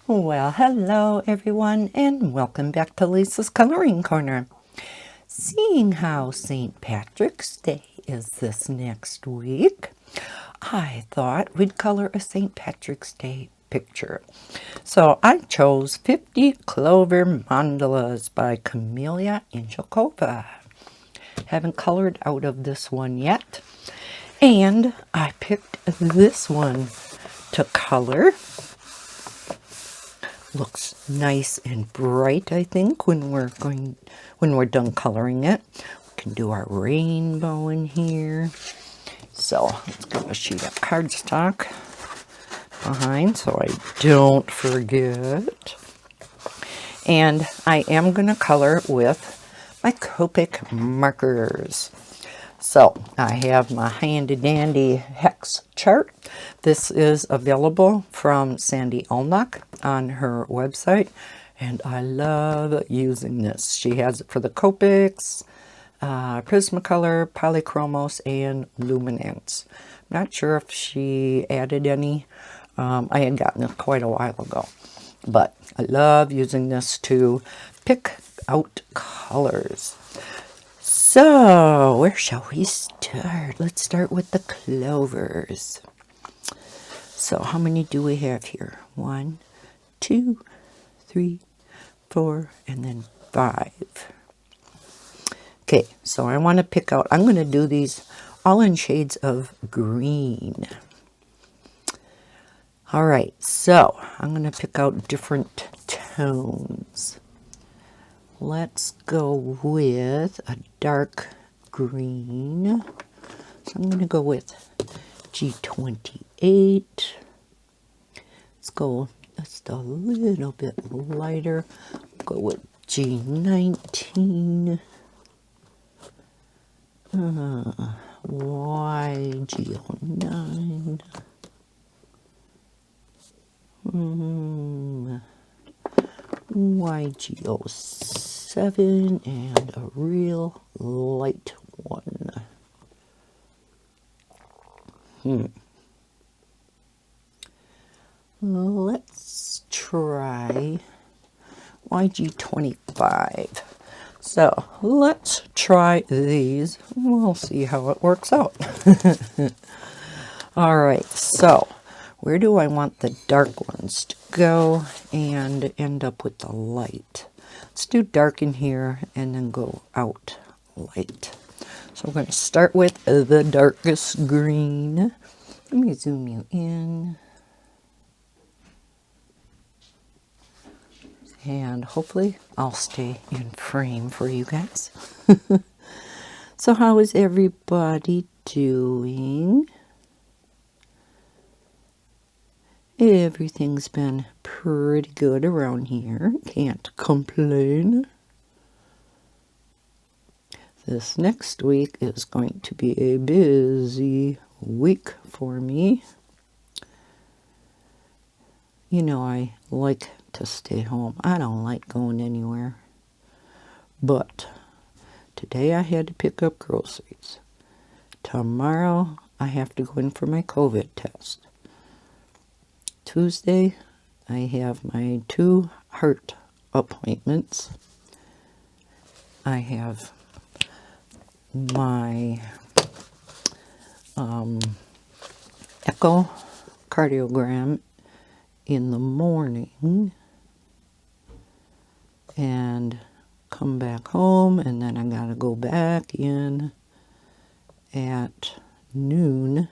Well, hello everyone, and welcome back to Lisa's Coloring Corner. Seeing how St. Patrick's Day is this next week, I thought we'd color a St. Patrick's Day picture. So I chose 50 Clover Mandalas by Kameliya Angelkova. Haven't colored out of this one yet, and I picked this one to color. Looks nice and bright, I think, when we're done coloring it. We can do our rainbow in here. So let's get a sheet of cardstock behind so I don't forget. And I am going to color with my Copic markers. So I have my handy dandy hex chart. This is available from Sandy Allnock on her website, and I love using this. She has it for the Copics, Prismacolor, Polychromos, and Luminance. I'm not sure if she added any. I had gotten it quite a while ago, but I love using this to pick out colors. So, where shall we start? Let's start with the clovers. So, how many do we have here? 1, 2, 3, 4, and then 5. Okay, so I want to pick out, I'm going to do these all in shades of green. All right, so I'm going to pick out different tones. Let's go with a dark green. So I'm going to go with G28. Let's go just a little bit lighter. Go with G19. YG09. YG07 and a real light one. Let's try YG25. So let's try these. We'll see how it works out. All right, so where do I want the dark ones to go and end up with the light? Let's do dark in here and then go out light. So we're going to start with the darkest green. Let me zoom you in. And hopefully I'll stay in frame for you guys. So how is everybody doing? Everything's been pretty good around here. Can't complain. This next week is going to be a busy week for me. You know, I like to stay home. I don't like going anywhere. But today I had to pick up groceries. Tomorrow I have to go in for my COVID test. Tuesday, I have my 2 heart appointments. I have my echocardiogram in the morning and come back home, and then I gotta go back in at noon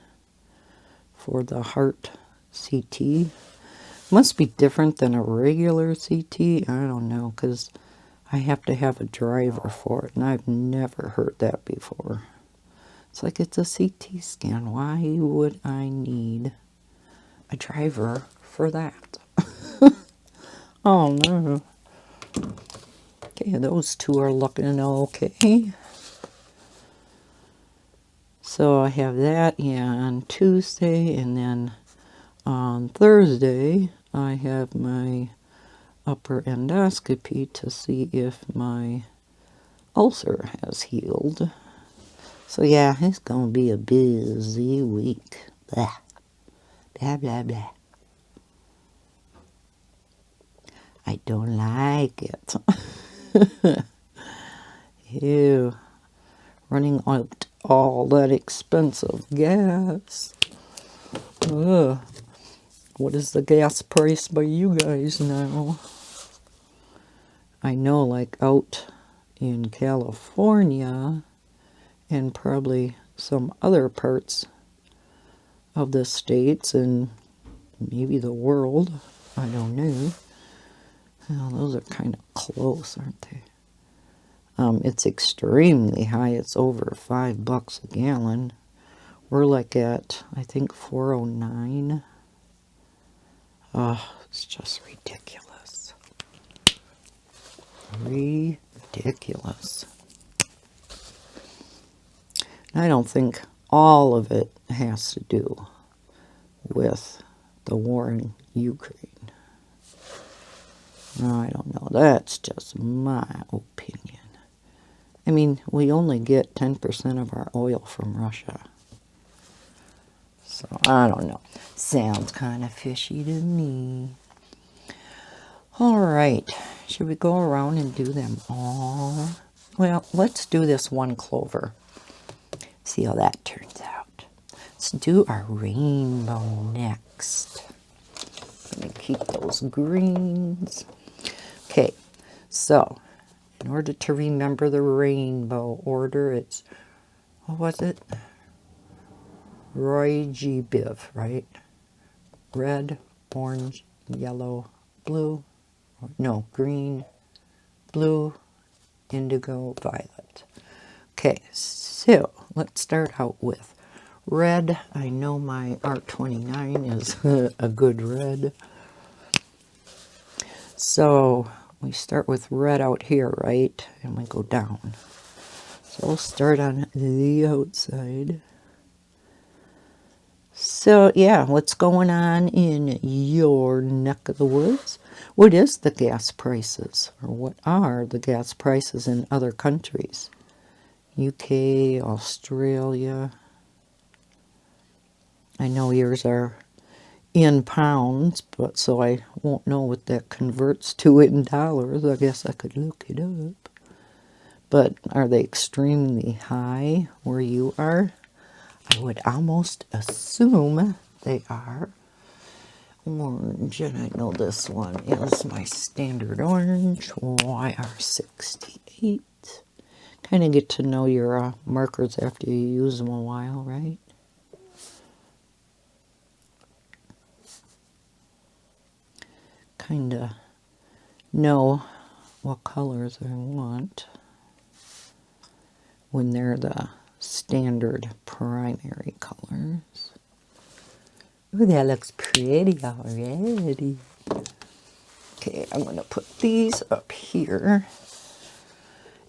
for the heart CT. Must be different than a regular CT. I don't know, because I have to have a driver for it, and I've never heard that before. It's like it's a CT scan. Why would I need a driver for that? Oh no. Okay, those 2 are looking okay. So I have that on Tuesday, and then on Thursday, I have my upper endoscopy to see if my ulcer has healed. So yeah, it's going to be a busy week. Blah, blah, blah, blah. don't like it. Ew. Running out all that expensive gas. Ugh. What is the gas price by you guys now? I know, like out in California and probably some other parts of the states and maybe the world, I don't know. Well, those are kind of close, aren't they? It's extremely high. It's over $5 a gallon. We're like at, I think, 409. Oh, it's just ridiculous. Ridiculous. I don't think all of it has to do with the war in Ukraine. No, I don't know. That's just my opinion. I mean, we only get 10% of our oil from Russia. So, I don't know. Sounds kind of fishy to me. All right. Should we go around and do them all? Well, let's do this one clover. See how that turns out. Let's do our rainbow next. I'm going to keep those greens. Okay, so in order to remember the rainbow order, it's, what was it? Roy G. Biv, right? Red, orange, yellow, blue, no, green, blue, indigo, violet. Okay, so let's start out with red. I know my R29 is a good red. So we start with red out here, right? And we go down. So we'll start on the outside. So yeah, what's going on in your neck of the woods? What is the gas prices? Or what are the gas prices in other countries? UK, Australia. I know yours are in pounds, but so I won't know what that converts to in dollars. I guess I could look it up. But are they extremely high where you are? I would almost assume they are. Orange, and I know this one is my standard orange, YR68. Kind of get to know your markers after you use them a while, right? Kind of know what colors I want when they're the standard primary colors. Ooh, that looks pretty already. Okay, I'm going to put these up here.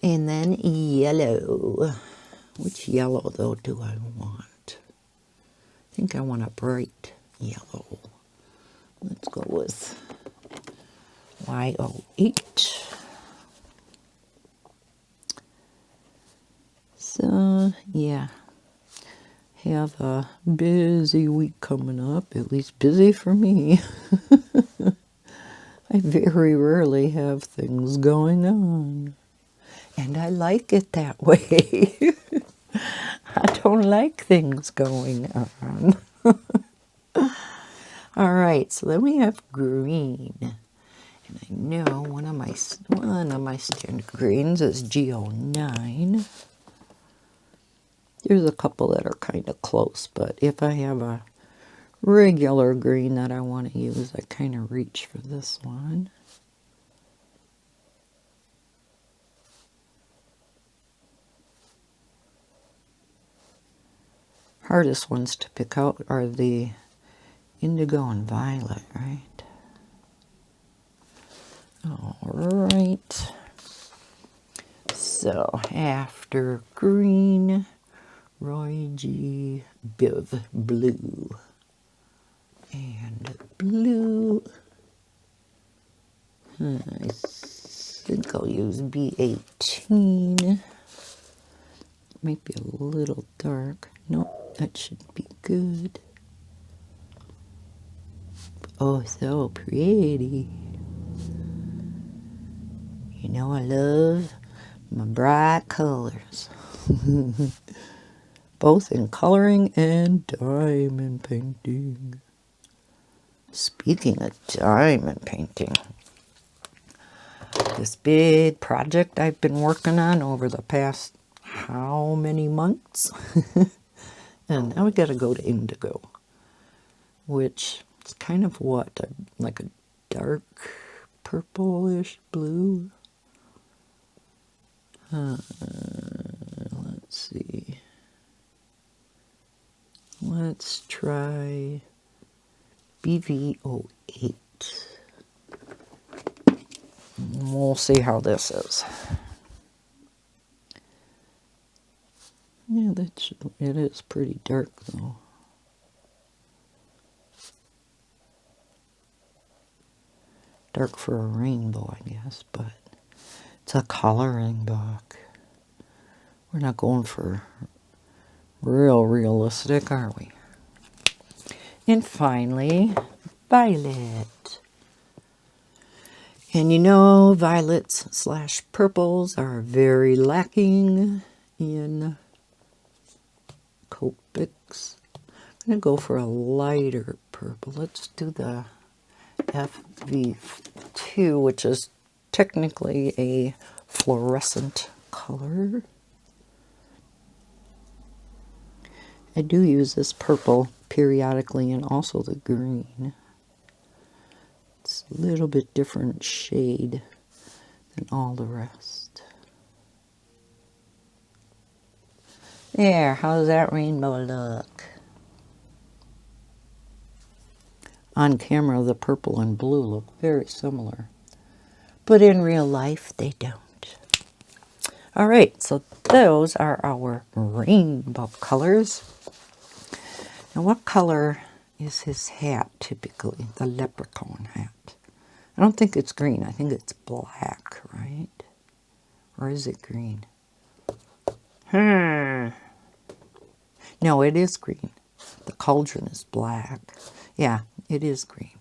And then yellow. Which yellow, though, do I want? I think I want a bright yellow. Let's go with Y08. So, yeah. Have a busy week coming up. At least busy for me. I very rarely have things going on. And I like it that way. I don't like things going on. All right, so then we have green. And I know one of my standard greens is G09. There's a couple that are kind of close, but if I have a regular green that I want to use, I kind of reach for this one. Hardest ones to pick out are the indigo and violet, right? All right. So after green, Roy G. Biv, blue. And blue, I think I'll use B18. Might be a little dark. Nope, that should be good. Oh, so pretty. know I love my bright colors. Both in coloring and diamond painting. Speaking of diamond painting, this big project I've been working on over the past how many months? And now we got to go to Indigo, which is kind of what, like a dark purplish blue. Let's see. Let's try BV08. We'll see how this is. Yeah, it is pretty dark though. Dark for a rainbow, I guess, but it's a coloring book. We're not going for real realistic, are we? And finally, violet. And you know, violets slash purples are very lacking in Copics. I'm going to go for a lighter purple. Let's do the FV2, which is technically a fluorescent color. I do use this purple periodically and also the green. It's a little bit different shade than all the rest. There, how does that rainbow look? On camera, the purple and blue look very similar, but in real life, they don't. All right, so those are our rainbow colors. Now, what color is his hat typically? The leprechaun hat. I don't think it's green. I think it's black, right? Or is it green? No, it is green. The cauldron is black. Yeah, it is green.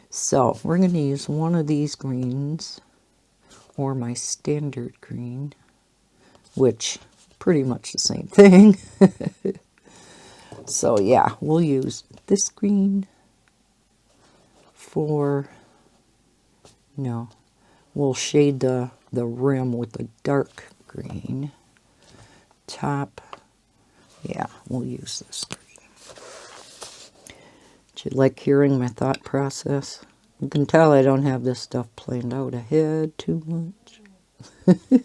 So we're going to use one of these greens or my standard green, which pretty much the same thing. So yeah, we'll use this green for, no, we'll shade the rim with the dark green. Top, yeah, we'll use this green. Do you like hearing my thought process? You can tell I don't have this stuff planned out ahead too much. I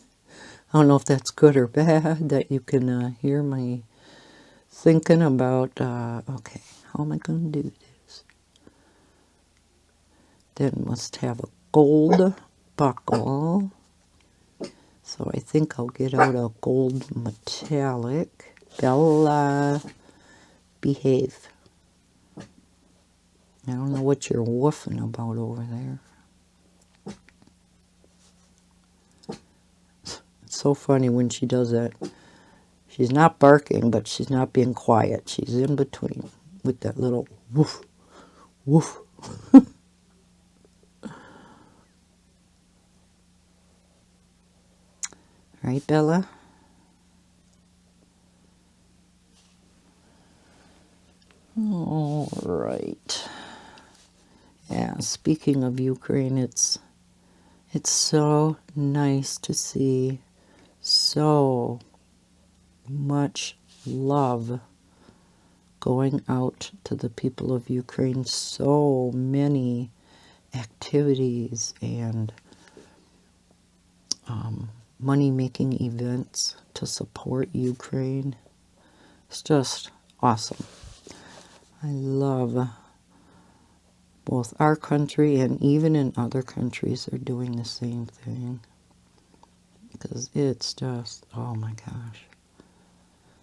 don't know if that's good or bad, that you can hear my thinking about, okay, how am I going to do this? Then must have a gold buckle. So I think I'll get out a gold metallic. Bella, behave. I don't know what you're woofing about over there. It's so funny when she does that. She's not barking, but she's not being quiet. She's in between with that little woof, woof. Right, Bella? All right. Yeah, speaking of Ukraine, it's so nice to see so much love going out to the people of Ukraine. So many activities and money-making events to support Ukraine. It's just awesome. I love both our country and even in other countries are doing the same thing. Because it's just, oh my gosh.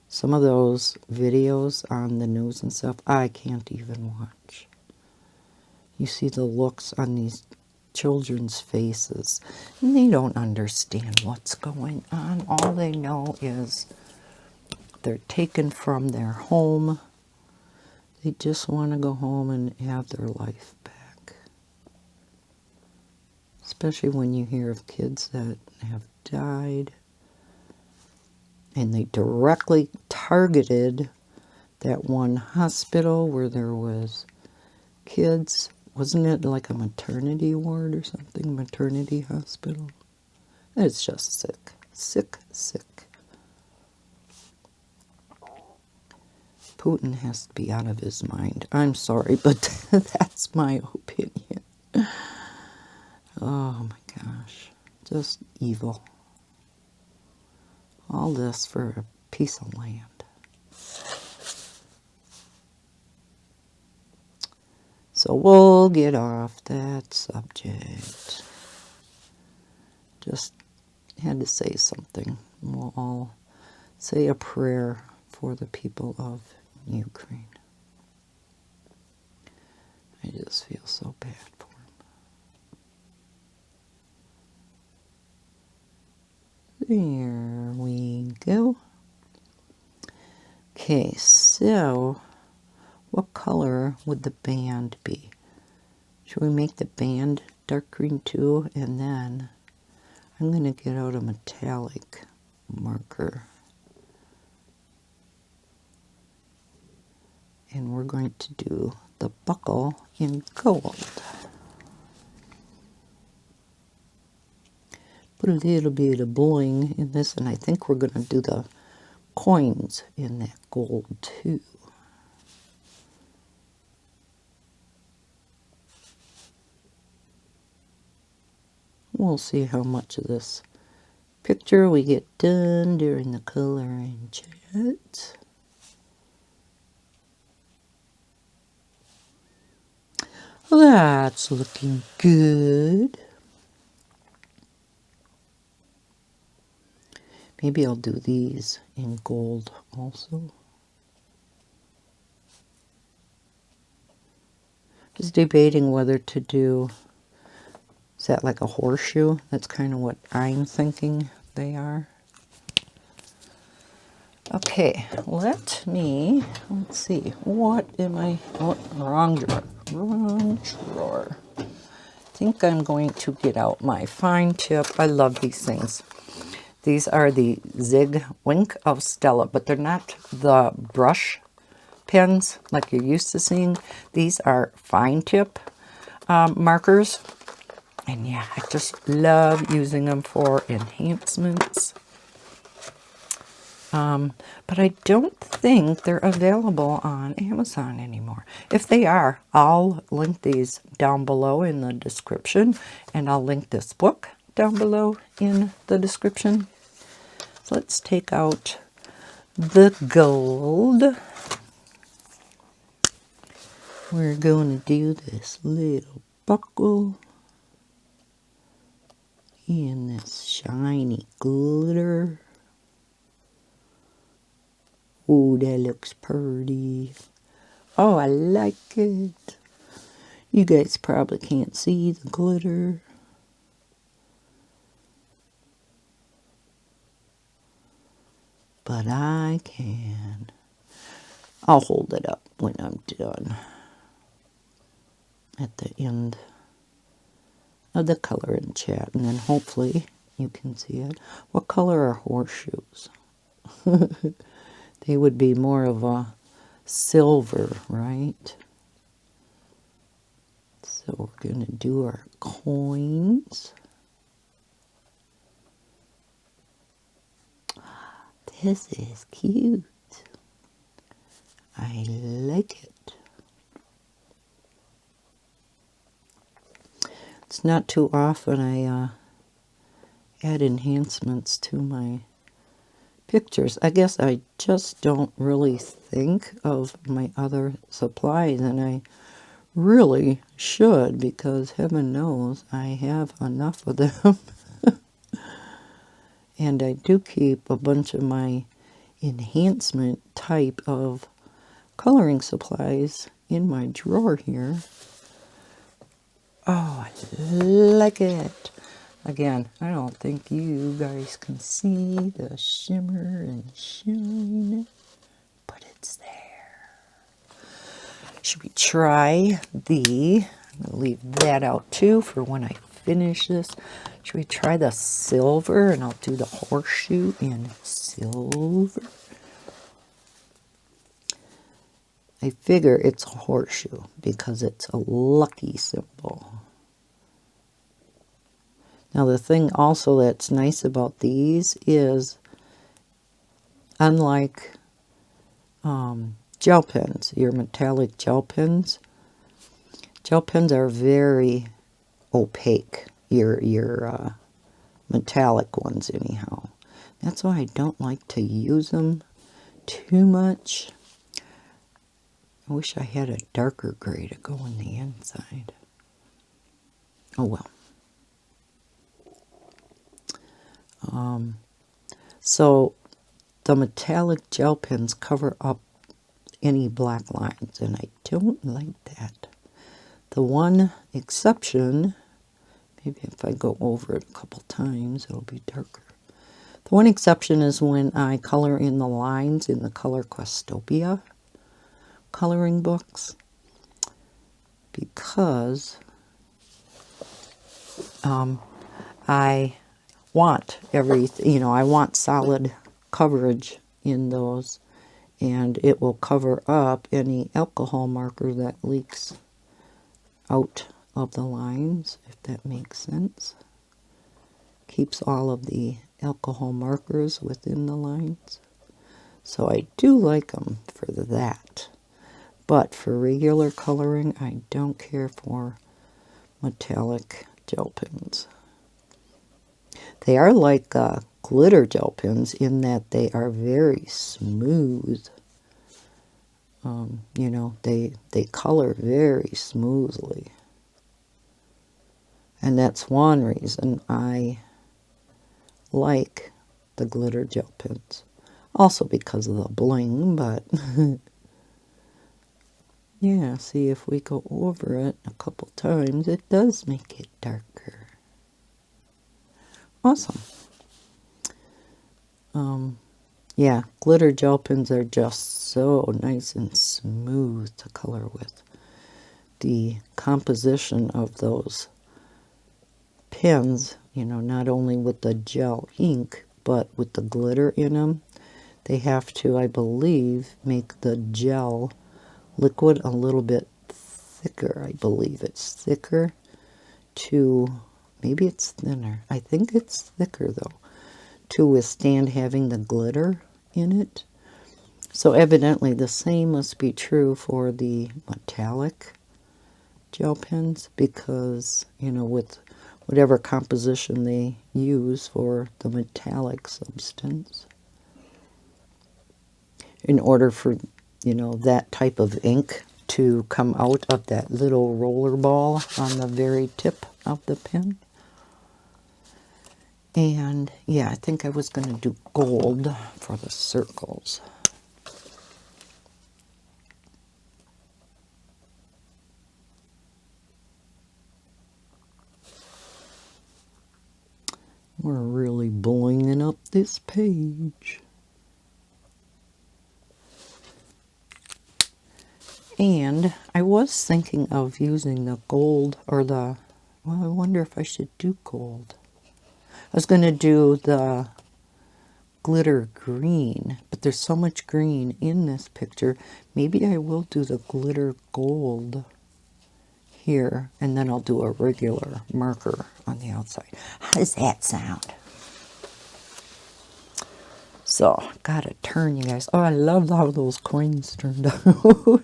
Some of those videos on the news and stuff, I can't even watch. You see the looks on these children's faces, and they don't understand what's going on. All they know is they're taken from their home. They just want to go home and have their life back. especially when you hear of kids that have died and they directly targeted that one hospital where there was kids. Wasn't it like a maternity ward or something? Maternity hospital? It's just sick. Sick, sick. Putin has to be out of his mind. I'm sorry, but that's my opinion. Oh my gosh. Just evil. All this for a piece of land. So we'll get off that subject. Just had to say something. We'll all say a prayer for the people of Ukraine. I just feel so bad for them. There we go. Okay, so what color would the band be? Should we make the band dark green too? And then I'm going to get out a metallic marker. And we're going to do the buckle in gold. Put a little bit of bling in this, and I think we're going to do the coins in that gold too. We'll see how much of this picture we get done during the coloring chat. That's looking good. Maybe I'll do these in gold also. Just debating whether to do, is that like a horseshoe? That's kind of what I'm thinking they are. Okay, let's see, what am I, oh, wrong drawer. I think I'm going to get out my fine tip. I love these things. These are the Zig Wink of Stella, but they're not the brush pens like you're used to seeing. These are fine tip markers. And yeah, I just love using them for enhancements. But I don't think they're available on Amazon anymore. If they are, I'll link these down below in the description, and I'll link this book down below in the description. So let's take out the gold. We're going to do this little buckle in this shiny glitter. Oh, that looks pretty. Oh, I like it. You guys probably can't see the glitter. But I can. I'll hold it up when I'm done. At the end of the color in chat. And then hopefully you can see it. What color are horseshoes? They would be more of a silver, right? So we're going to do our coins. This is cute. I like it. It's not too often I add enhancements to my pictures. I guess I just don't really think of my other supplies, and I really should, because heaven knows I have enough of them. And I do keep a bunch of my enhancement type of coloring supplies in my drawer here. Oh, I like it. Again, I don't think you guys can see the shimmer and shine, but it's there. Should we try the, I'm going to leave that out too for when I finish this. Should we try the silver? And I'll do the horseshoe in silver. I figure it's a horseshoe because it's a lucky symbol. Now the thing also that's nice about these is, unlike gel pens, your metallic gel pens are very opaque, your metallic ones anyhow. That's why I don't like to use them too much. I wish I had a darker gray to go on the inside. Oh well. So the metallic gel pens cover up any black lines, and I don't like that. The one exception, maybe if I go over it a couple times, it'll be darker. The one exception is when I color in the lines in the Color Questopia coloring books, because I want I want solid coverage in those, and it will cover up any alcohol marker that leaks out of the lines, if that makes sense. Keeps all of the alcohol markers within the lines. So I do like them for that. But for regular coloring, I don't care for metallic gel pens. They are like glitter gel pens in that they are very smooth. They color very smoothly. And that's one reason I like the glitter gel pens. Also because of the bling, but yeah, see, if we go over it a couple times, it does make it darker. Awesome. Yeah, glitter gel pens are just so nice and smooth to color with. The composition of those pens, not only with the gel ink, but with the glitter in them, they have to, I believe, make the gel liquid a little bit thicker. I believe it's thicker to, maybe it's thinner. I think it's thicker though, to withstand having the glitter in it. So evidently the same must be true for the metallic gel pens, because, with whatever composition they use for the metallic substance, in order for, that type of ink to come out of that little roller ball on the very tip of the pen. And yeah, I think I was going to do gold for the circles. We're really blinging up this page. And I was thinking of using the gold, or well, I wonder if I should do gold. I was going to do the glitter green, but there's so much green in this picture. Maybe I will do the glitter gold here, and then I'll do a regular marker on the outside. How does that sound? So, gotta turn, you guys. Oh, I love how those coins turned out.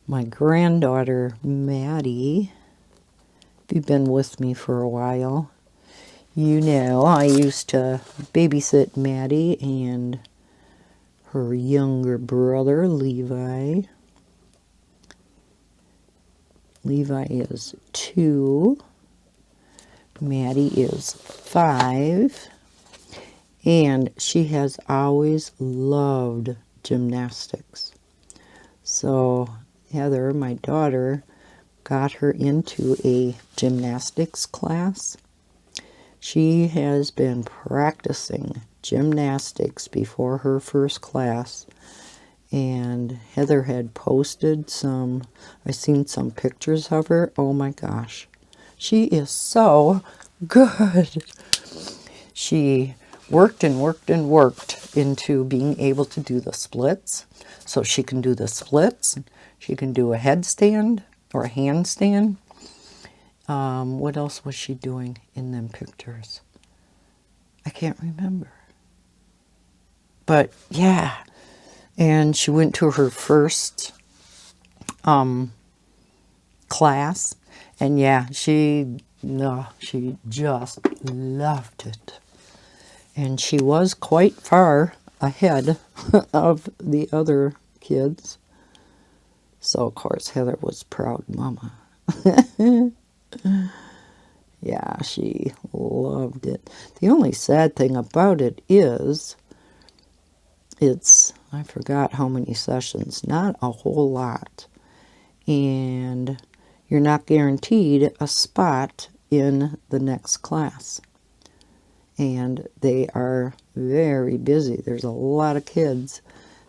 My granddaughter, Maddie, if you've been with me for a while, you know I used to babysit Maddie and her younger brother, Levi. Levi is 2. Maddie is 5. And she has always loved gymnastics. So Heather, my daughter, got her into a gymnastics class. She has been practicing gymnastics before her first class, And Heather had posted some, I seen some pictures of her. Oh my gosh. She is so good. She worked and worked and worked into being able to do the splits. So she can do the splits. She can do a headstand or a handstand. What else was she doing in them pictures? I can't remember. But yeah. And she went to her first class. And yeah, she just loved it. And she was quite far ahead of the other kids. So, of course, Heather was proud mama. Yeah, she loved it. The only sad thing about it is I forgot how many sessions, not a whole lot. And you're not guaranteed a spot in the next class. And they are very busy. There's a lot of kids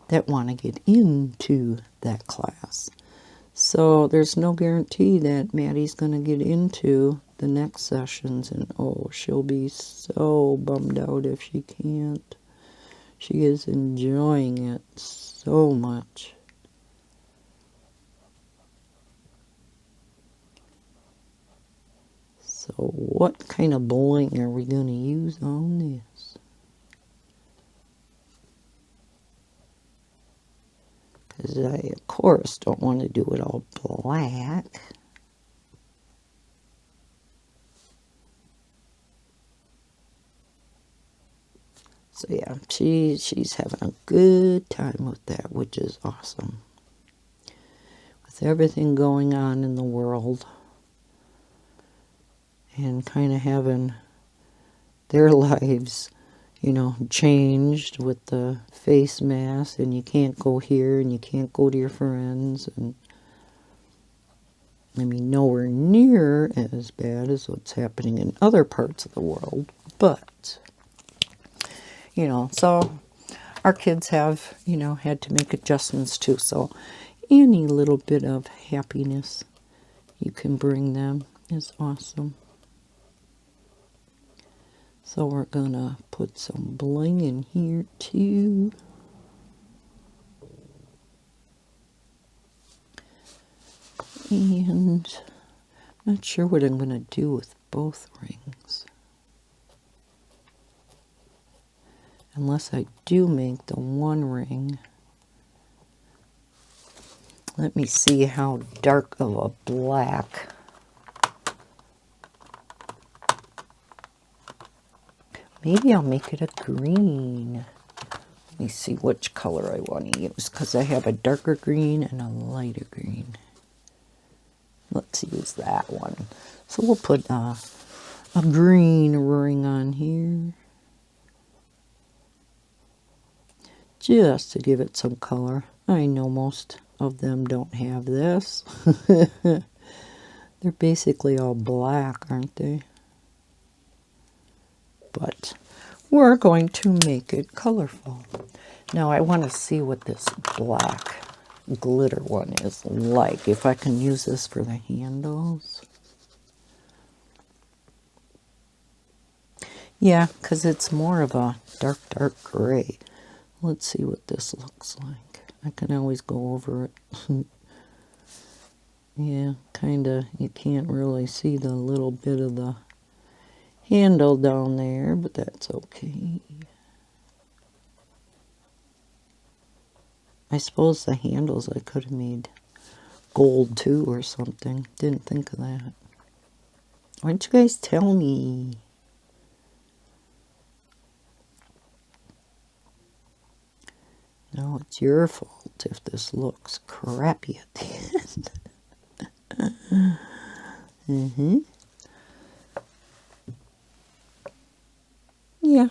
that want to get into that class. So there's no guarantee that Maddie's going to get into the next sessions. And oh, she'll be so bummed out if she can't. She is enjoying it so much. So what kind of bling are we going to use on this? Because I, of course, don't want to do it all black. So yeah, she's having a good time with that, which is awesome. With everything going on in the world and kind of having their lives, you know, changed with the face mask, and you can't go here and you can't go to your friends, and I mean, nowhere near as bad as what's happening in other parts of the world, but, you know, so our kids have, you know, had to make adjustments too, so any little bit of happiness you can bring them is awesome. So we're gonna put some bling in here too. And I'm not sure what I'm gonna do with both rings. Unless I do make the one ring. Let me see how dark of a black. Maybe I'll make it a green. Let me see which color I want to use, because I have a darker green and a lighter green. Let's use that one. So we'll put a green ring on here, just to give it some color. I know most of them don't have this. They're basically all black, aren't they? But we're going to make it colorful. Now I want to see what this black glitter one is like. If I can use this for the handles. Yeah, because it's more of a dark gray. Let's see what this looks like. I can always go over it. Yeah, kind of. You can't really see the little bit of the handle down there, but that's okay. I suppose the handles I could have made gold too or something. Didn't think of that. Why don't you guys tell me? No, it's your fault if this looks crappy at the end. Yeah.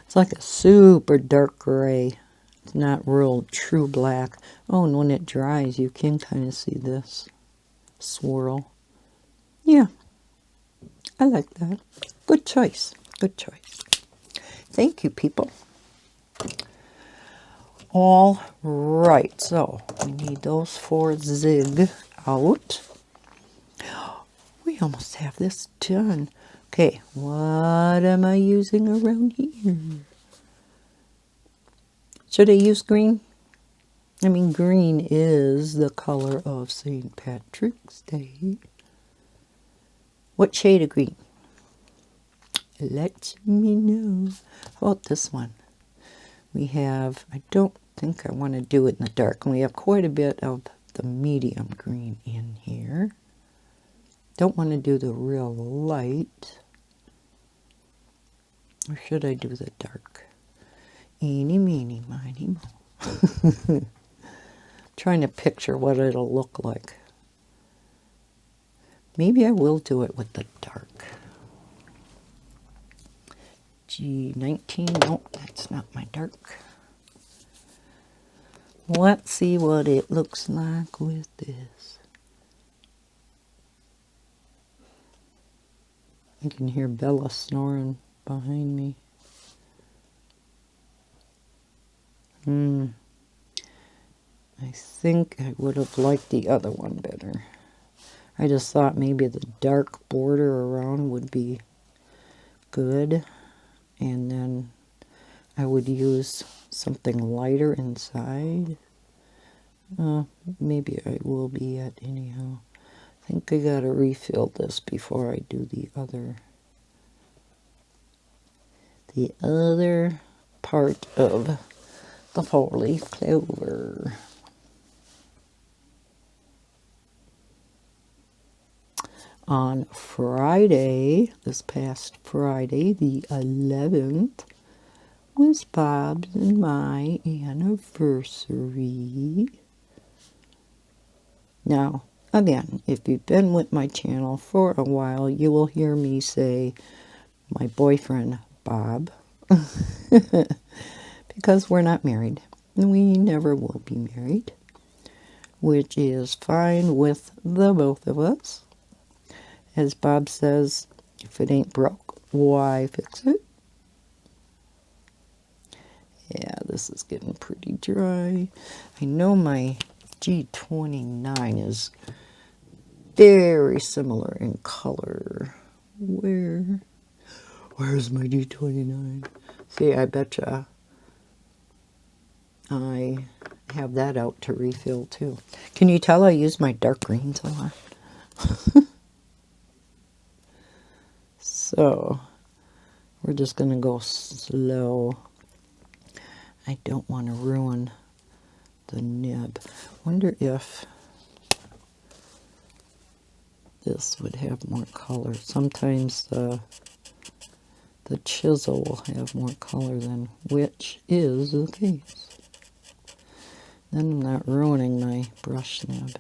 It's like a super dark gray. It's not real true black. Oh, and when it dries, you can kind of see this swirl. Yeah. I like that. Good choice. Good choice. Thank you, people. All right, so we need those 4 zig out. We almost have this done. Okay, what am I using around here? Should I use green? I mean, green is the color of St. Patrick's Day. What shade of green? Let me know. How about this one? We have, I don't think I want to do it in the dark. And we have quite a bit of the medium green in here. Don't want to do the real light. Or should I do the dark? Eeny, meeny, miny, mo. Trying to picture what it'll look like. Maybe I will do it with the dark. G19, nope, that's not my dark. Let's see what it looks like with this. I can hear Bella snoring behind me. I think I would have liked the other one better. I just thought maybe the dark border around would be good. And then I would use something lighter inside. Maybe I will be at anyhow. I think I gotta refill this before I do the other part of the 4-leaf clover. On Friday, this past Friday, the 11th, was Bob's and my anniversary. Now, again, if you've been with my channel for a while, you will hear me say my boyfriend, Bob, because we're not married. We never will be married, which is fine with the both of us. As Bob says, if it ain't broke, why fix it? Yeah, this is getting pretty dry. I know my G29 is very similar in color. Where's my G29? See, I betcha I have that out to refill too. Can you tell I use my dark greens a lot? So, we're just going to go slow. I don't want to ruin the nib. Wonder if this would have more color. Sometimes the chisel will have more color than which is the case. Then I'm not ruining my brush nib.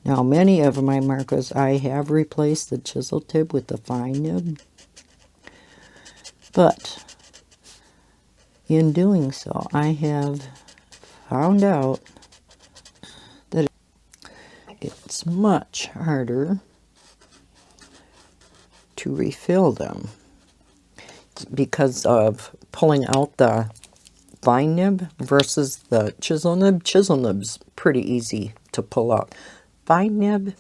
Now, many of my markers, I have replaced the chisel tip with the fine nib. But in doing so, I have found out that it's much harder to refill them because of pulling out the fine nib versus the chisel nib. Chisel nib's pretty easy to pull out. Fine nib,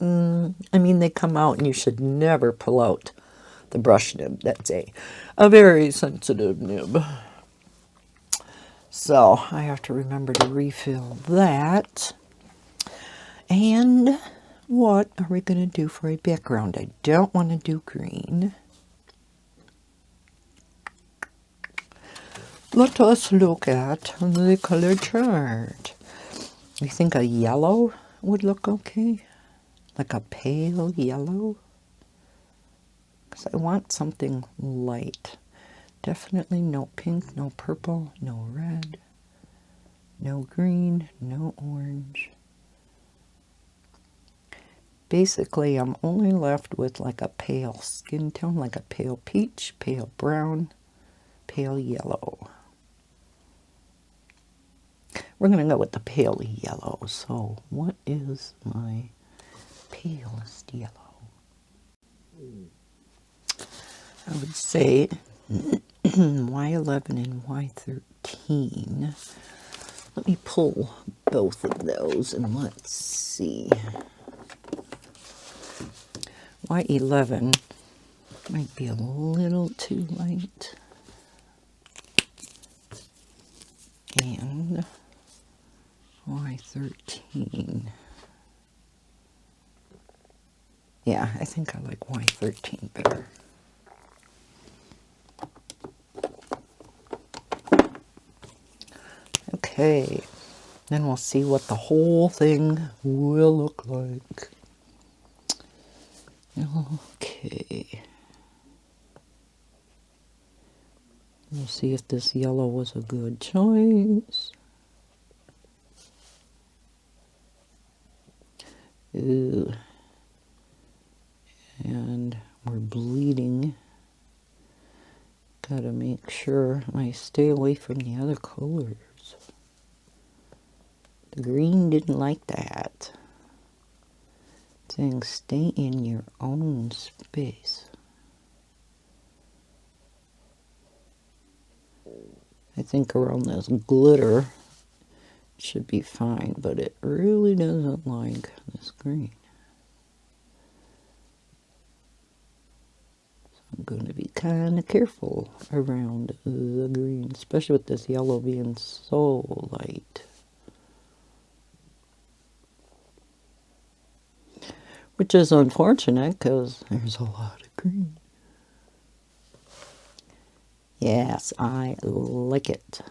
I mean, they come out and you should never pull out the brush nib. That's a very sensitive nib. So I have to remember to refill that. And what are we going to do for a background? I don't want to do green. Let us look at the color chart. You think a yellow would look okay? Like a pale yellow? Because I want something light. Definitely no pink, no purple, no red, no green, no orange. Basically, I'm only left with like a pale skin tone, like a pale peach, pale brown, pale yellow. We're going to go with the pale yellow. So what is my palest yellow? I would say Y11 and Y13. Let me pull both of those and let's see. Y11 might be a little too light. And Y13. Yeah, I think I like Y13 better. Okay, then we'll see what the whole thing will look like. Okay. We'll see if this yellow was a good choice. Ooh. And we're bleeding. Gotta make sure I stay away from the other colors. The green didn't like that. Saying stay in your own space. I think around this glitter it should be fine, but it really doesn't like this green. So I'm going to be kind of careful around the green, especially with this yellow being so light. Which is unfortunate because there's a lot of green. Yes, I like it.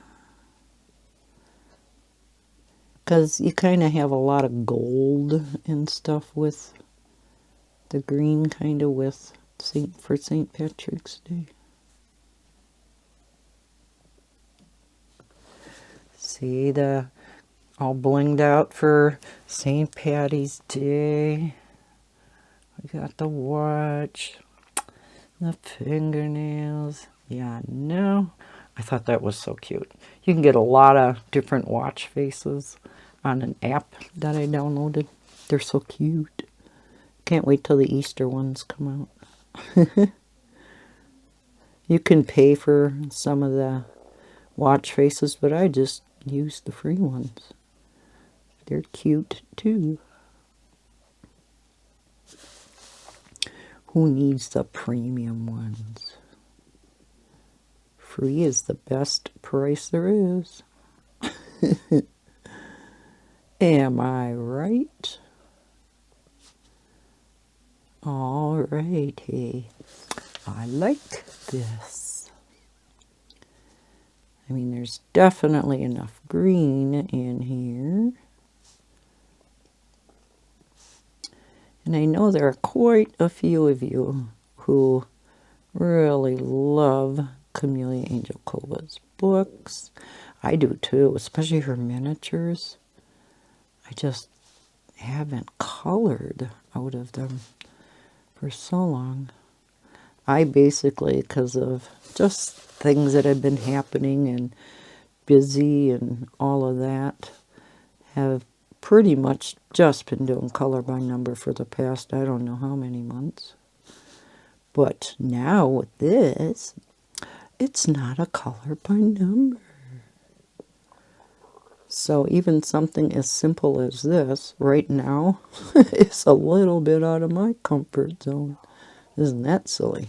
Because you kind of have a lot of gold and stuff with the green, kind of with for St. Patrick's Day. See the all blinged out for St. Patty's Day. We got the watch, the fingernails. Yeah, no. I thought that was so cute. You can get a lot of different watch faces on an app that I downloaded. They're so cute. Can't wait till the Easter ones come out. You can pay for some of the watch faces, but I just use the free ones. They're cute too. Who needs the premium ones? Free is the best price there is. Am I right? All righty. I like this. I mean, there's definitely enough green in here. And I know there are quite a few of you who really love Kameliya Angelkova's books. I do too, especially her miniatures. I just haven't colored out of them for so long. I basically, because of just things that have been happening and busy and all of that, have pretty much just been doing color by number for the past I don't know how many months. But now with this, it's not a color by number. So even something as simple as this right now is a little bit out of my comfort zone. Isn't that silly?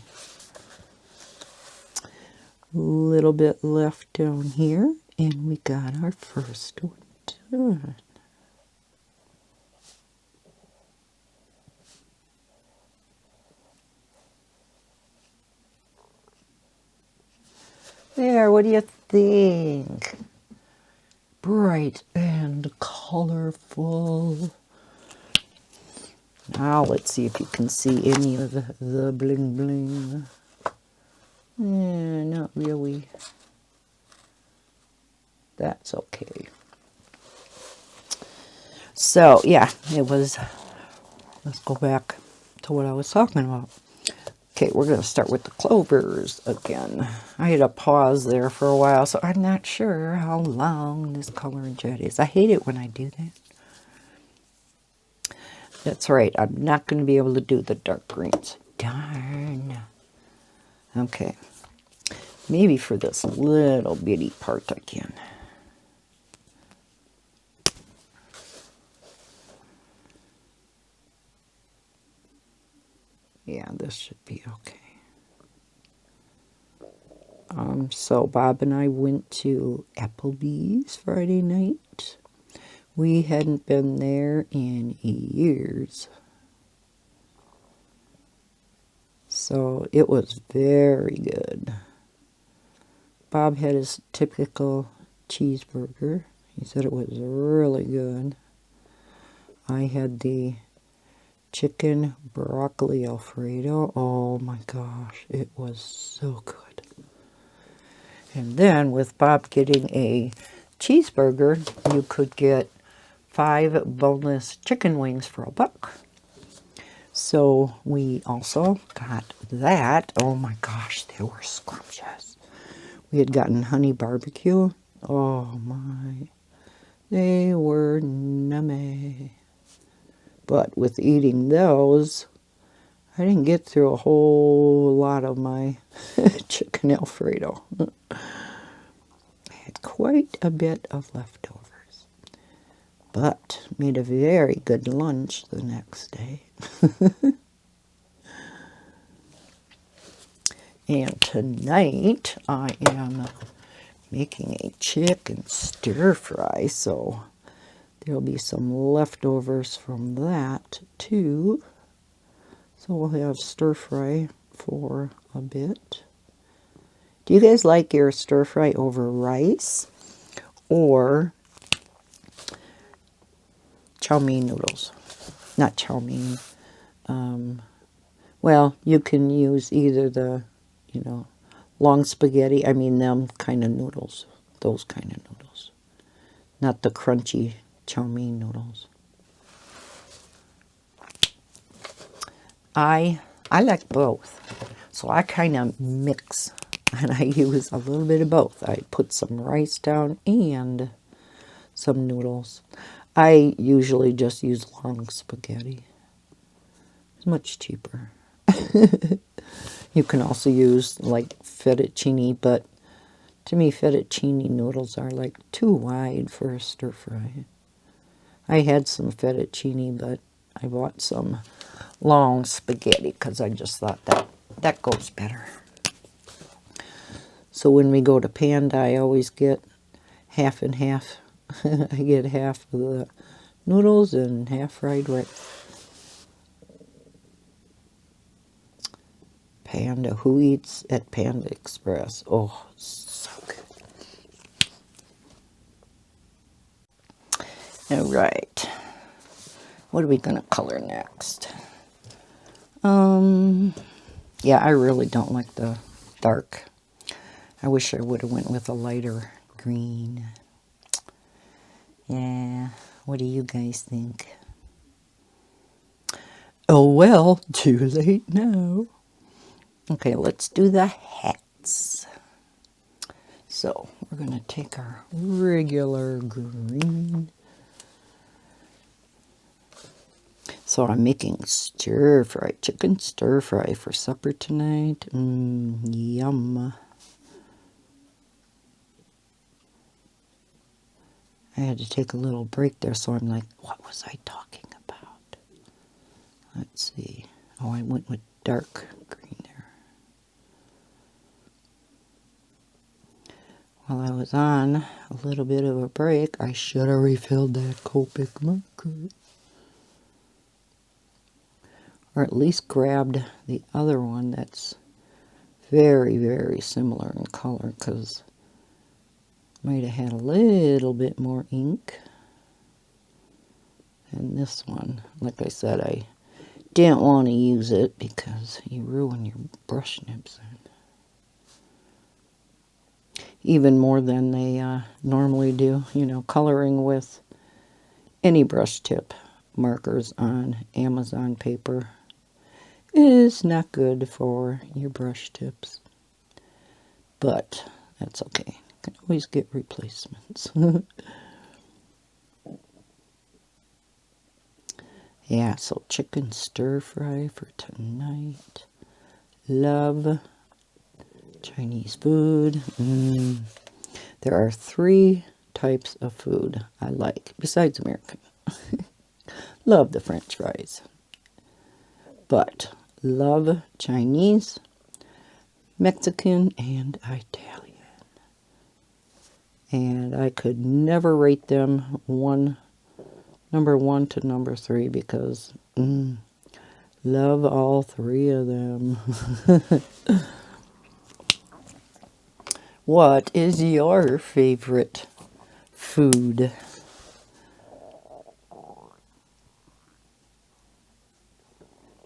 A little bit left down here, and we got our first one done. There, what do you think? Bright and colorful. Now let's see if you can see any of the bling bling. Not really. That's okay. So, yeah, it was, let's go back to what I was talking about. Okay, we're going to start with the clovers again. I had a pause there for a while, so I'm not sure how long this coloring jet is. I hate it when I do that. That's right, I'm not going to be able to do the dark greens. Darn. Okay. Maybe for this little bitty part I can. Yeah, this should be okay. So Bob and I went to Applebee's Friday night. We hadn't been there in years. So it was very good. Bob had his typical cheeseburger. He said it was really good. I had the chicken broccoli Alfredo. Oh my gosh, it was so good. And then with Bob getting a cheeseburger, you could get 5 boneless chicken wings for $1. So we also got that. Oh my gosh, they were scrumptious. We had gotten honey barbecue. Oh my, they were nummy. But with eating those, I didn't get through a whole lot of my chicken Alfredo. I had quite a bit of leftovers, but made a very good lunch the next day. And tonight I am making a chicken stir fry, so there'll be some leftovers from that too. So we'll have stir fry for a bit. Do you guys like your stir fry over rice or chow mein noodles? Not chow mein. Well, you can use either the, long spaghetti. I mean them kind of noodles. Those kind of noodles. Not the crunchy chow mein noodles. I like both. So I kind of mix. And I use a little bit of both. I put some rice down and some noodles. I usually just use long spaghetti. It's much cheaper. You can also use like fettuccine, but to me fettuccine noodles are like too wide for a stir fry. I had some fettuccine, but I bought some long spaghetti because I just thought that goes better. So when we go to Panda, I always get half and half. I get half of the noodles and half fried rice. Panda, who eats at Panda Express? Oh, so good. All right. What are we going to color next? Yeah, I really don't like the dark. I wish I would have went with a lighter green. Yeah, what do you guys think? Oh well, too late now. Okay, let's do the hats. So, we're going to take our regular green. So I'm making stir-fry, chicken stir-fry for supper tonight. Yum. I had to take a little break there, so I'm like, what was I talking about? Let's see. Oh, I went with dark green there. While I was on a little bit of a break, I should have refilled that Copic marker. Or at least grabbed the other one that's very, very similar in color, because might have had a little bit more ink. And this one, like I said, I didn't want to use it because you ruin your brush nibs. Even more than they normally do. You know, coloring with any brush tip markers on Amazon paper is not good for your brush tips. But that's okay. You can always get replacements. Yeah, so chicken stir fry for tonight. Love Chinese food. There are 3 types of food I like, besides American. Love the French fries. But love Chinese, Mexican, and Italian. And I could never rate them number 1 to number 3 because love all 3 of them. What is your favorite food?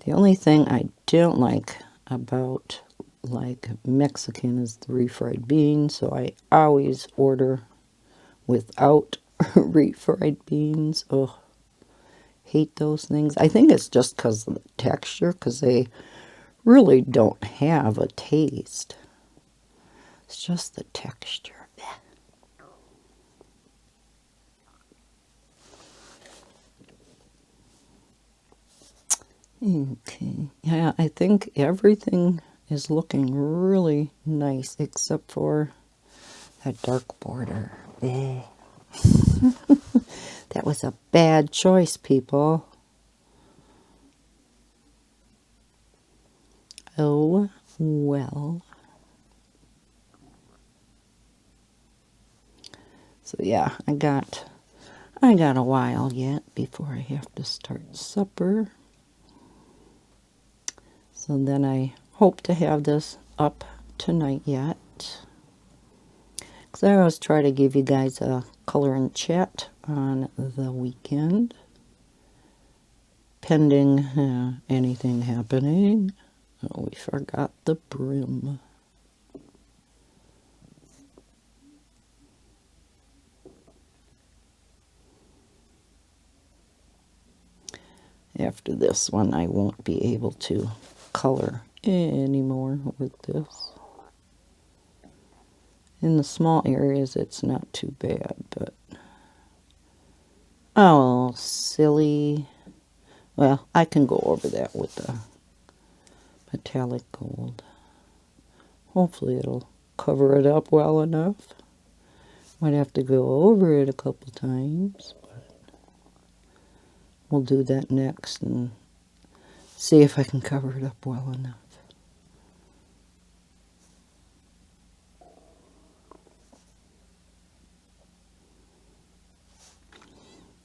The only thing I don't like about Mexican is the refried beans, so I always order without refried beans. Oh, hate those things. I think it's just because of the texture, because they really don't have a taste. It's just the texture. Okay, yeah, I think everything is looking really nice except for that dark border. That was a bad choice, people. Oh, well. So yeah, I got a while yet before I have to start supper. So then I hope to have this up tonight yet. Because I always try to give you guys a color and chat on the weekend. Pending anything happening. Oh, we forgot the brim. After this one, I won't be able to color anymore with this. In the small areas, it's not too bad, but... Oh, silly. Well, I can go over that with the metallic gold. Hopefully it'll cover it up well enough. Might have to go over it a couple times, but we'll do that next and see if I can cover it up well enough.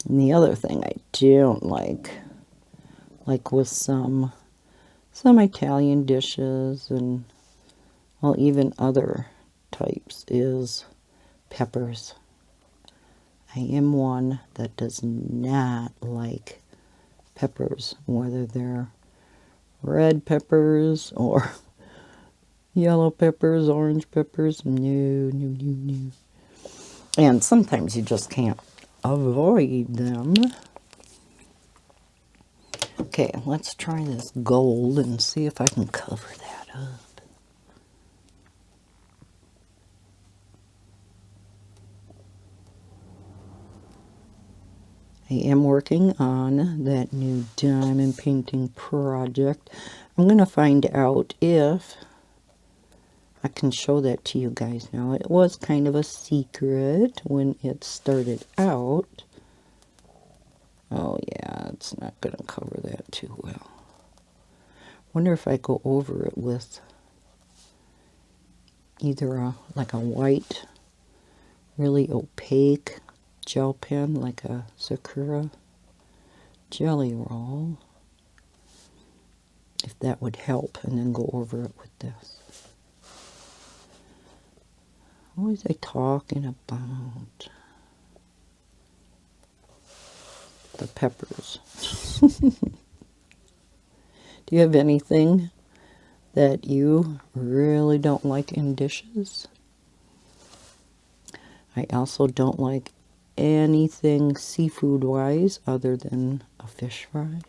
And the other thing I don't like with some Italian dishes and, well, even other types, is peppers. I am one that does not like peppers, whether they're red peppers or yellow peppers, orange peppers. No. And sometimes you just can't avoid them. Okay, let's try this gold and see if I can cover that up. I am working on that new diamond painting project. I'm going to find out if I can show that to you guys now. It was kind of a secret when it started out. Oh yeah, it's not going to cover that too well. Wonder if I go over it with either like a white, really opaque gel pen, like a Sakura jelly roll. If that would help, and then go over it with this. What was I talking about? The peppers. Do you have anything that you really don't like in dishes? I also don't like anything seafood-wise other than a fish fry.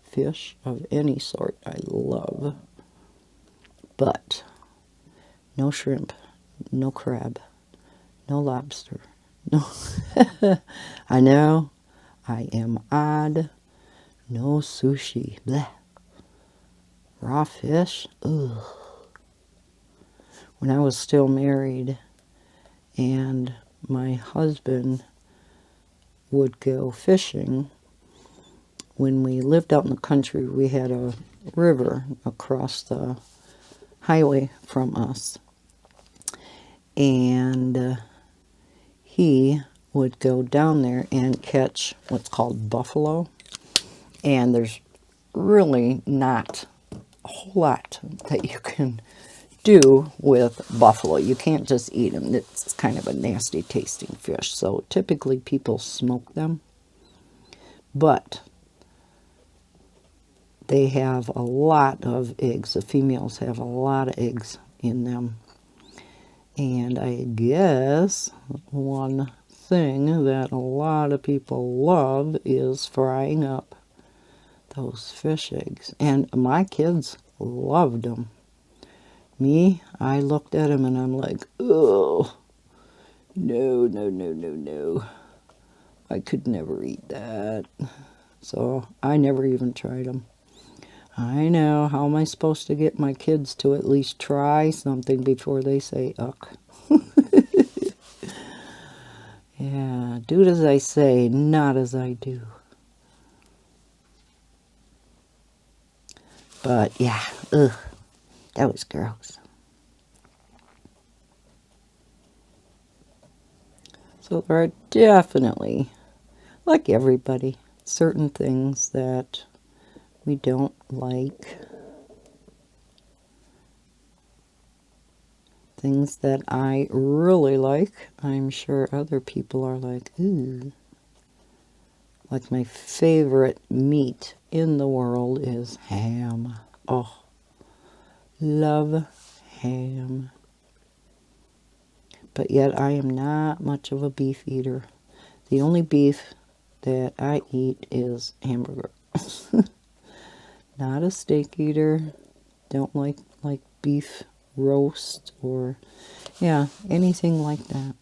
Fish of any sort I love. But no shrimp, no crab, no lobster, no... I know, I am odd. No sushi. Blech. Raw fish? Ugh. when I was still married and my husband would go fishing. When we lived out in the country, we had a river across the highway from us. And he would go down there and catch what's called buffalo. And there's really not a whole lot that you can do with buffalo. You can't just eat them. It's kind of a nasty tasting fish. So typically people smoke them. But they have a lot of eggs. The females have a lot of eggs in them. And I guess one thing that a lot of people love is frying up those fish eggs. And my kids loved them. Me, I looked at them and I'm like, oh, no, no, no, no, no. I could never eat that. So I never even tried them. I know, how am I supposed to get my kids to at least try something before they say, ugh? Yeah, do as I say, not as I do. But yeah, ugh, that was gross. So there are definitely, like everybody, certain things that we don't like. Things that I really like, I'm sure other people are like, ooh. Like my favorite meat in the world is ham. Oh, love ham. But yet I am not much of a beef eater. The only beef that I eat is hamburger. Not a steak eater. Don't like beef roast or, yeah, anything like that.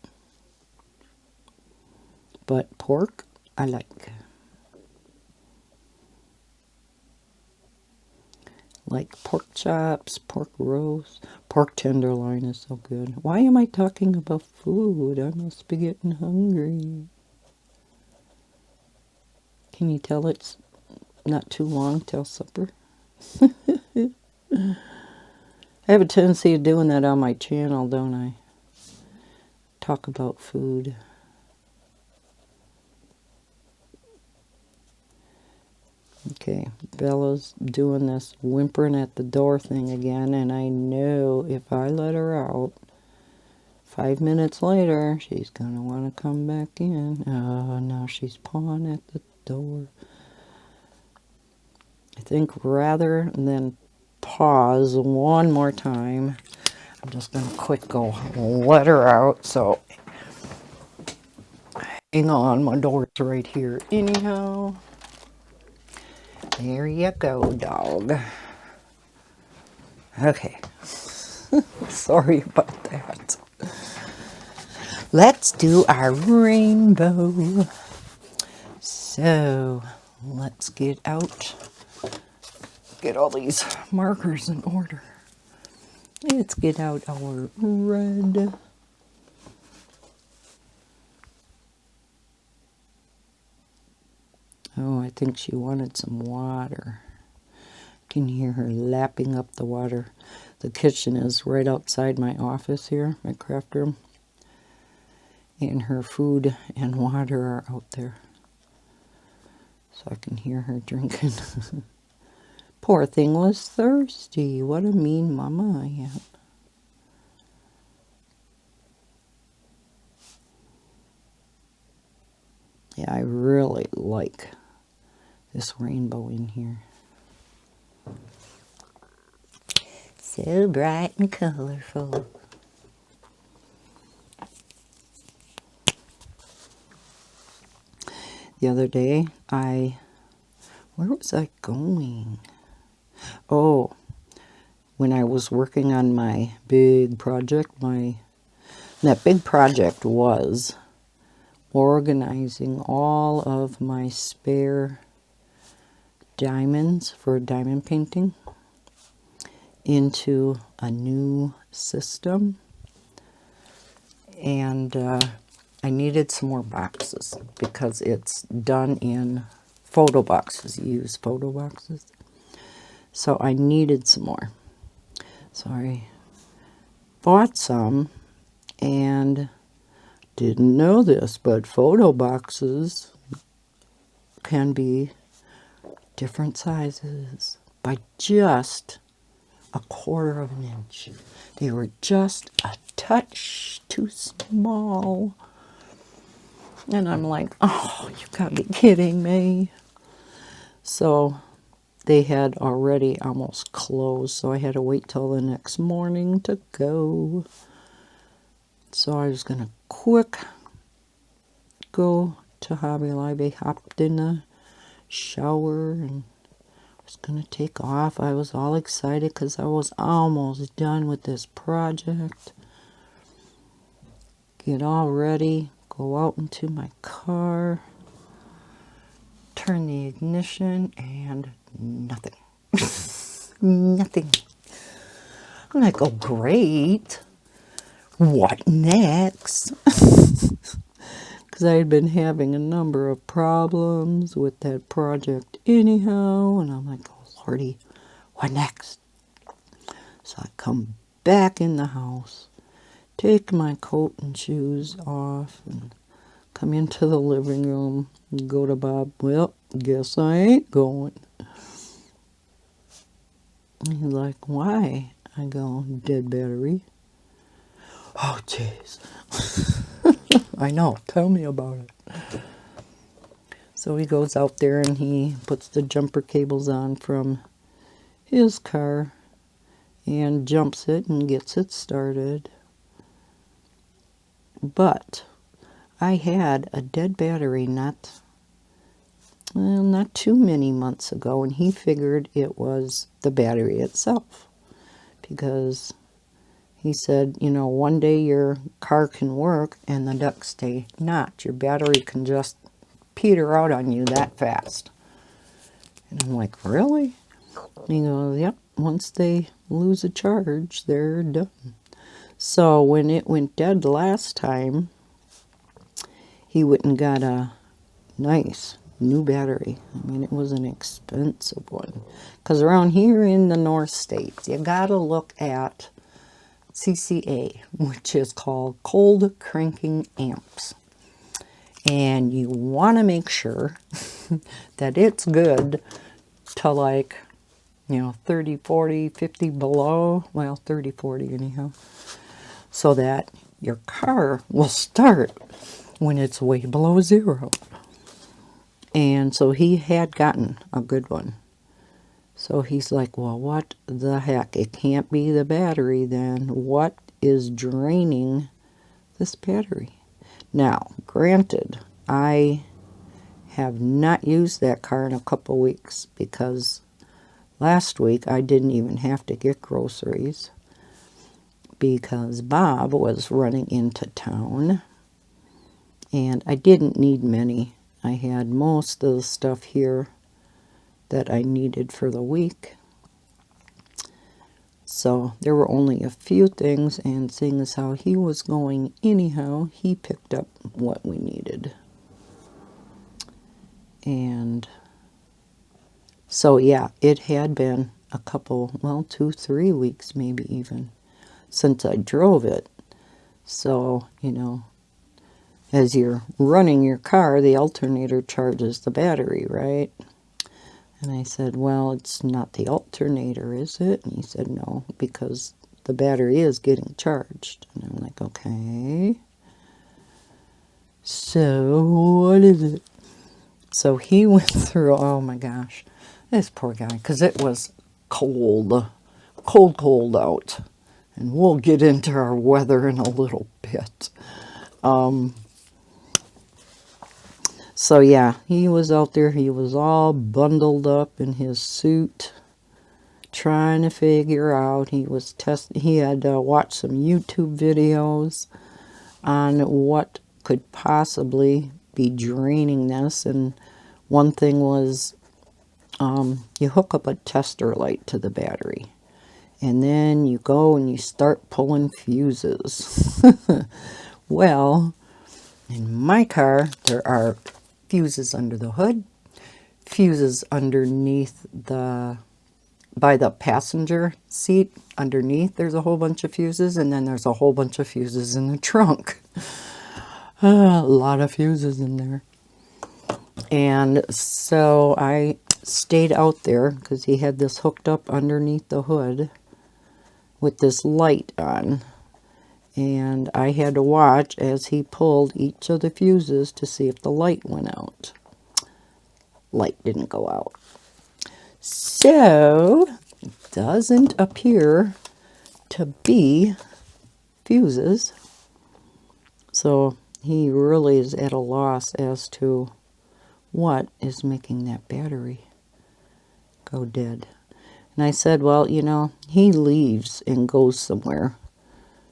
But pork, I like. Like pork chops, pork roast, pork tenderloin is so good. Why am I talking about food? I must be getting hungry. Can you tell it's not too long till supper? I have a tendency of doing that on my channel, don't I? Talk about food. Okay, Bella's doing this whimpering at the door thing again, and I know if I let her out, 5 minutes later, she's going to want to come back in. Oh, now she's pawing at the door. I think rather than pause one more time, I'm just going to quick go let her out. So, hang on, my door's right here anyhow. There you go, dog. Okay. Sorry about that. Let's do our rainbow. So, let's get out. Get all these markers in order. Let's get out our red. Oh, I think she wanted some water. Can hear her lapping up the water. The kitchen is right outside my office here, my craft room. And her food and water are out there. So I can hear her drinking. Poor thing was thirsty. What a mean mama I am. Yeah, I really like this rainbow in here. So bright and colorful. The other day, where was I going? Oh, when I was working on my big project, that big project was organizing all of my spare diamonds for diamond painting into a new system, and I needed some more boxes because it's done in photo boxes. You use photo boxes. So I needed some more. So I bought some and didn't know this, but photo boxes can be different sizes by just a quarter of an inch. They were just a touch too small. And I'm like, oh, you gotta be kidding me. So they had already almost closed, so I had to wait till the next morning to go. So I was gonna quick go to Hobby Lobby, hopped in the shower, and was gonna take off. I was all excited because I was almost done with this project. Get all ready, go out into my car, turn the ignition, and nothing. Nothing. I'm like, oh, great. What next? Because I had been having a number of problems with that project anyhow. And I'm like, oh, Lordy, what next? So I come back in the house, take my coat and shoes off, and come into the living room and go to Bob. Well, guess I ain't going. He's like, why? I go, dead battery. Oh, jeez. I know. Tell me about it. So he goes out there and he puts the jumper cables on from his car and jumps it and gets it started. But I had a dead battery not too many months ago, and he figured it was the battery itself, because he said, you know, one day your car can work and the next day not. Your battery can just peter out on you that fast. And I'm like, really? And he goes, yep, once they lose a charge, they're done. So when it went dead last time, he went and got a nice new battery. I mean, it was an expensive one. Because around here in the North States, you got to look at CCA, which is called cold cranking amps. And you want to make sure that it's good to, like, you know, 30, 40, 50 below. Well, 30, 40 anyhow. So that your car will start when it's way below zero. And so he had gotten a good one. So he's like, well, what the heck? It can't be the battery then. What is draining this battery? Now, granted, I have not used that car in a couple weeks because last week I didn't even have to get groceries because Bob was running into town and I didn't need many. I had most of the stuff here that I needed for the week. So there were only a few things, and seeing as how he was going anyhow, he picked up what we needed. And so yeah, it had been a couple, well, 2-3 weeks maybe even, since I drove it. So, you know, as you're running your car, the alternator charges the battery, right? And I said, well, it's not the alternator, is it? And he said, no, because the battery is getting charged. And I'm like, okay. So, what is it? So he went through, oh my gosh, this poor guy, because it was cold out. And we'll get into our weather in a little bit. So yeah, he was out there, he was all bundled up in his suit, trying to figure out, he had watched some YouTube videos on what could possibly be draining this, and one thing was, you hook up a tester light to the battery, And then you go and you start pulling fuses. Well, in my car, there are fuses under the hood, fuses underneath by the passenger seat. Underneath, there's a whole bunch of fuses, and then there's a whole bunch of fuses in the trunk. A lot of fuses in there. And so I stayed out there because he had this hooked up underneath the hood with this light on. And I had to watch as he pulled each of the fuses to see if the light went out. Light didn't go out. So, it doesn't appear to be fuses. So, he really is at a loss as to what is making that battery go dead. And I said, well, you know, he leaves and goes somewhere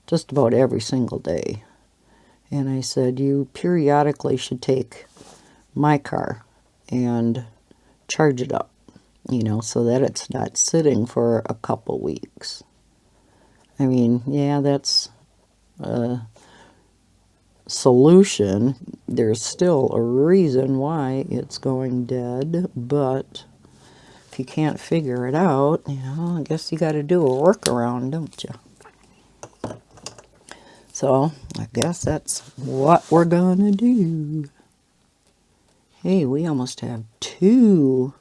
just about every single day. And I said, you periodically should take my car and charge it up, you know, so that it's not sitting for a couple weeks. I mean, yeah, that's a solution. There's still a reason why it's going dead, but if you can't figure it out, you know, I guess you got to do a workaround, don't you? So, I guess that's what we're gonna do. Hey, we almost have 2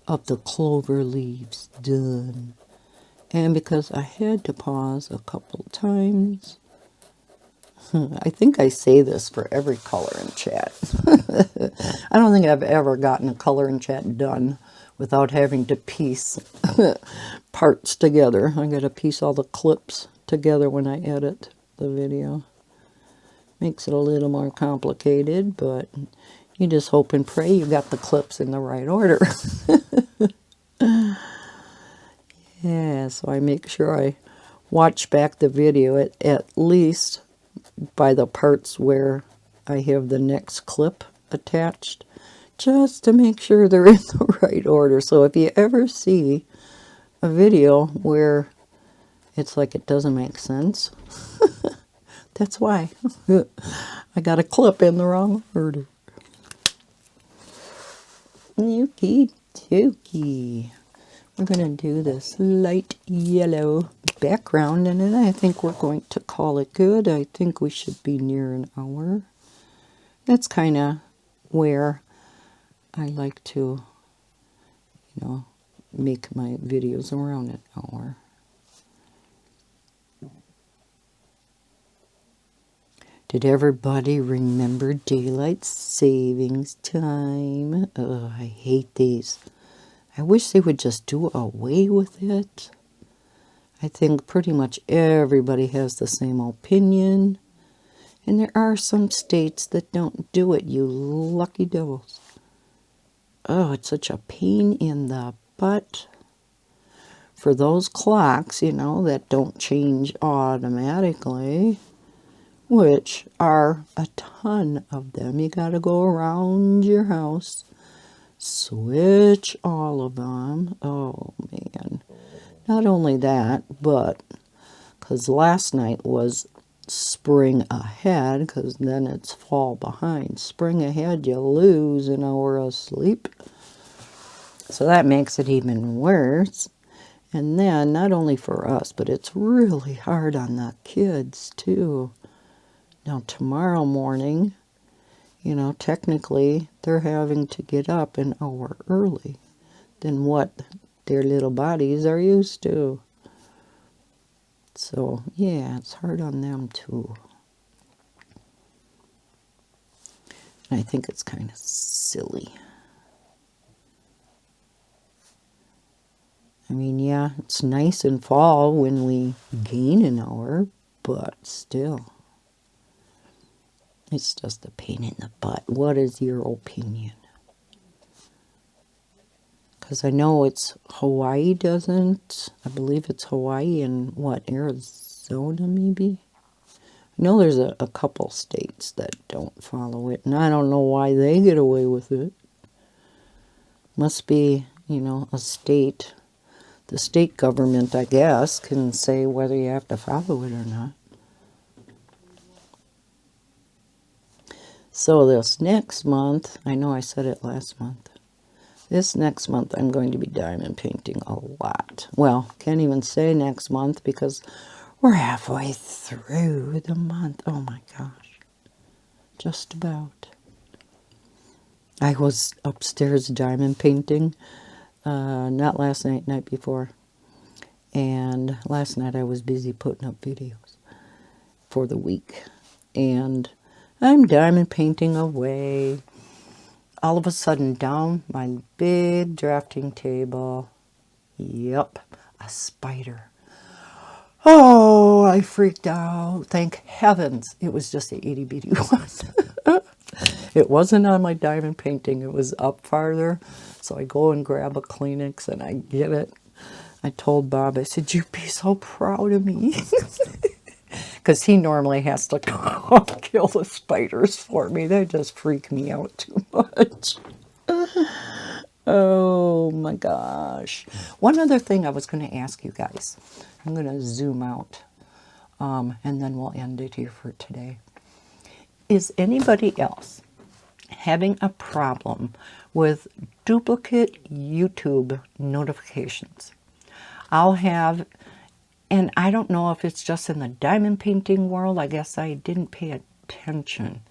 of the clover leaves done. And because I had to pause a couple times, I think I say this for every color in chat. I don't think I've ever gotten a color in chat done without having to piece parts together. I gotta piece all the clips together when I edit the video. Makes it a little more complicated, but you just hope and pray you got the clips in the right order. Yeah, so I make sure I watch back the video at least by the parts where I have the next clip attached, just to make sure they're in the right order. So if you ever see a video where it's like it doesn't make sense, that's why. I got a clip in the wrong order. Okie dokie. We're going to do this light yellow background, and then I think we're going to call it good. I think we should be near an hour. That's kind of where I like to, you know, make my videos around an hour. Did everybody remember daylight savings time? Oh, I hate these. I wish they would just do away with it. I think pretty much everybody has the same opinion. And there are some states that don't do it, you lucky devils. Oh, it's such a pain in the butt. For those clocks, you know, that don't change automatically, which are a ton of them. You got to go around your house, switch all of them. Oh, man. Not only that, but because last night was spring ahead, because then it's fall behind. Spring ahead, you lose an hour of sleep. So that makes it even worse. And then, not only for us, but it's really hard on the kids, too. Now, tomorrow morning, you know, technically, they're having to get up an hour early than what their little bodies are used to. So, yeah, it's hard on them, too. And I think it's kind of silly. I mean, yeah, it's nice in fall when we gain an hour, but still. It's just a pain in the butt. What is your opinion? Because I know it's Hawaii doesn't. I believe it's Hawaii and what, Arizona maybe? I know there's a couple states that don't follow it. And I don't know why they get away with it. Must be, you know, a state the state government, I guess, can say whether you have to follow it or not. So this next month, I know I said it last month, this next month I'm going to be diamond painting a lot. Well, can't even say next month because we're halfway through the month. Oh my gosh, just about. I was upstairs diamond painting, not last night, night before. And last night I was busy putting up videos for the week. And I'm diamond painting away. All of a sudden, down my big drafting table, yep, a spider. Oh, I freaked out. Thank heavens it was just a itty bitty one. It wasn't on my diamond painting. It was up farther. So I go and grab a Kleenex and I get it. I told Bob, I said, you'd be so proud of me. Because he normally has to kill the spiders for me. They just freak me out too much. Oh my gosh. One other thing I was going to ask you guys. I'm going to zoom out and then we'll end it here for today. Is anybody else having a problem with duplicate YouTube notifications? I'll have, and I don't know if it's just in the diamond painting world. I guess I didn't pay attention.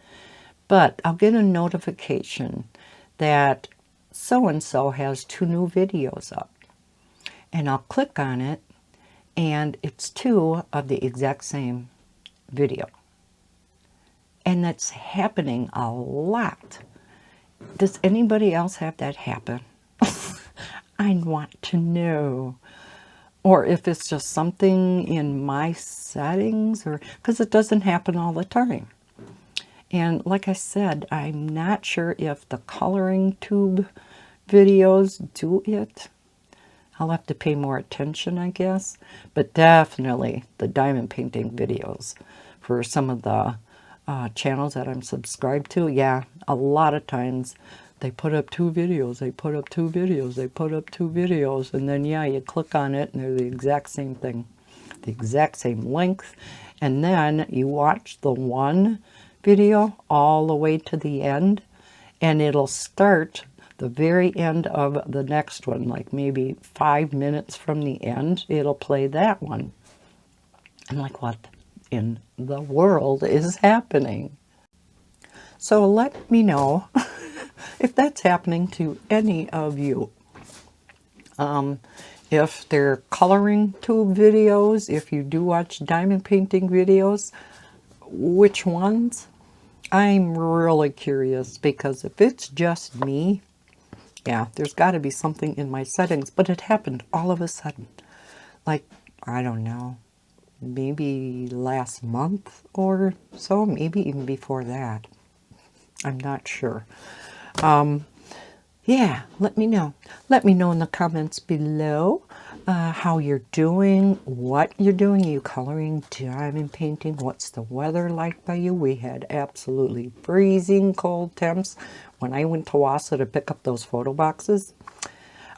But I'll get a notification that so-and-so has 2 new videos up. And I'll click on it, and it's 2 of the exact same video. And that's happening a lot. Does anybody else have that happen? I want to know. Or if it's just something in my settings, or because it doesn't happen all the time. And like I said, I'm not sure if the coloring tube videos do it. I'll have to pay more attention, I guess. But definitely the diamond painting videos for some of the channels that I'm subscribed to. Yeah, a lot of times they put up 2 videos, they put up 2 videos, they put up 2 videos, and then, yeah, you click on it, and they're the exact same thing, the exact same length, and then you watch the one video all the way to the end, and it'll start the very end of the next one, like maybe 5 minutes from the end, it'll play that one. I'm like, what in the world is happening? So let me know if that's happening to any of you. If they're coloring tube videos, if you do watch diamond painting videos, which ones? I'm really curious, because if it's just me, yeah, there's got to be something in my settings, but it happened all of a sudden. Like, I don't know, maybe last month or so, maybe even before that. I'm not sure. Yeah, let me know. Let me know in the comments below how you're doing, what you're doing. Are you coloring, diamond painting? What's the weather like by you? We had absolutely freezing cold temps when I went to Wassa to pick up those photo boxes.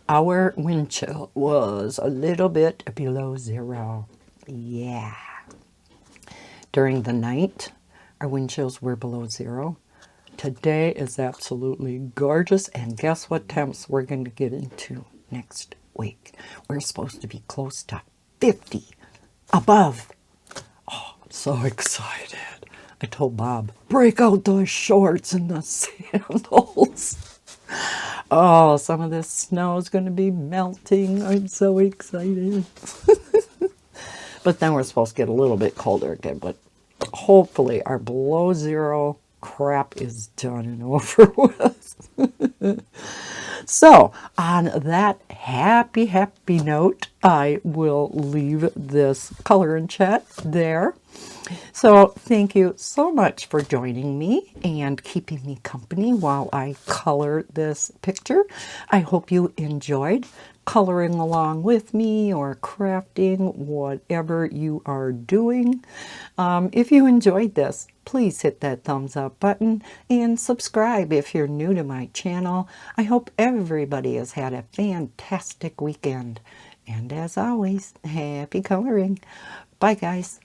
Our wind chill was a little bit below 0. Yeah. During the night, our wind chills were below 0. Today is absolutely gorgeous, and guess what temps we're going to get into next week? We're supposed to be close to 50 above. Oh, I'm so excited. I told Bob, break out those shorts and the sandals. Oh, some of this snow is going to be melting. I'm so excited. But then we're supposed to get a little bit colder again, but hopefully our below 0 crap is done and over with. So, on that happy note, I will leave this color and chat there. So, thank you so much for joining me and keeping me company while I color this picture. I hope you enjoyed coloring along with me or crafting, whatever you are doing. If you enjoyed this, please hit that thumbs up button and subscribe if you're new to my channel. I hope everybody has had a fantastic weekend. And as always, happy coloring. Bye, guys.